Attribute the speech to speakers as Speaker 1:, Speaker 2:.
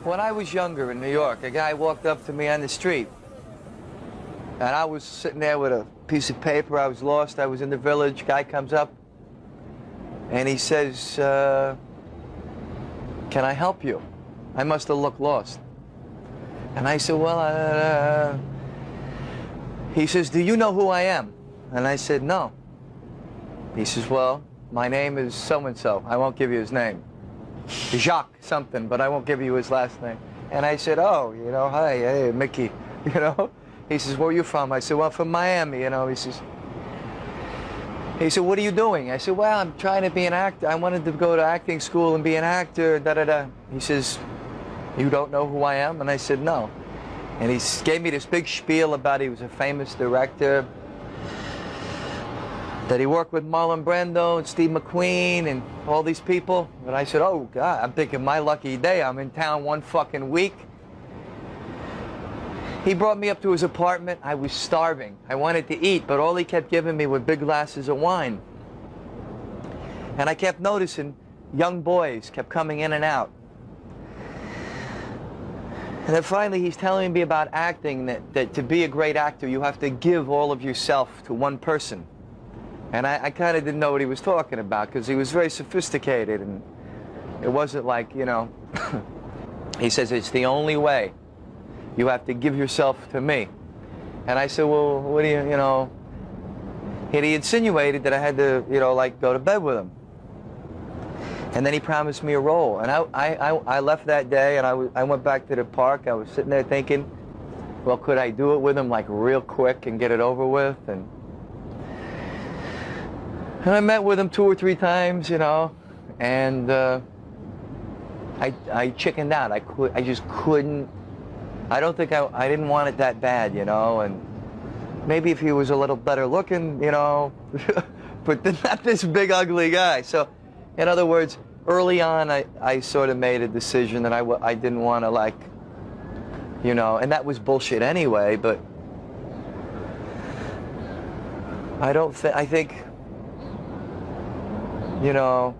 Speaker 1: When I was younger in New York, a guy walked up to me on the street. And I was sitting there with a piece of paper. I was lost. I was in the village. Guy comes up and he says, can I help you? I must have looked lost. And I said, well, he says, do you know who I am? And I said, no. He says, well, my name is so-and-so. I won't give you his name. Jacques something, but I won't give you his last name. And I said, oh, you know, hi, hey, Mickey, you know. He says, where are you from? I said, well, I'm from Miami, you know. He said, what are you doing? I said, well, I'm trying to be an actor. I wanted to go to acting school and be an actor, da-da-da. He says, you don't know who I am? And I said, no. And he gave me this big spiel about he was a famous director, that he worked with Marlon Brando and Steve McQueen and all these people. And I said, oh, God, I'm thinking my lucky day. I'm in town one fucking week. He brought me up to his apartment. I was starving. I wanted to eat, but all he kept giving me were big glasses of wine. And I kept noticing young boys kept coming in and out. And then finally he's telling me about acting, that to be a great actor, you have to give all of yourself to one person. And I kind of didn't know what he was talking about because he was very sophisticated and it wasn't like, you know, he says, it's the only way. You have to give yourself to me. And I said, well, what do you know? And he insinuated that I had to, you know, like go to bed with him. And then he promised me a role. And I left that day and I went back to the park. I was sitting there thinking, well, could I do it with him like real quick and get it over with? And I met with him 2 or 3 times, you know, and I chickened out. I just couldn't. I don't think I didn't want it that bad, you know, and maybe if he was a little better looking, you know, but not this big ugly guy. So, in other words, early on, I sort of made a decision that I didn't want to, like, you know, and that was bullshit anyway, but I think, you know,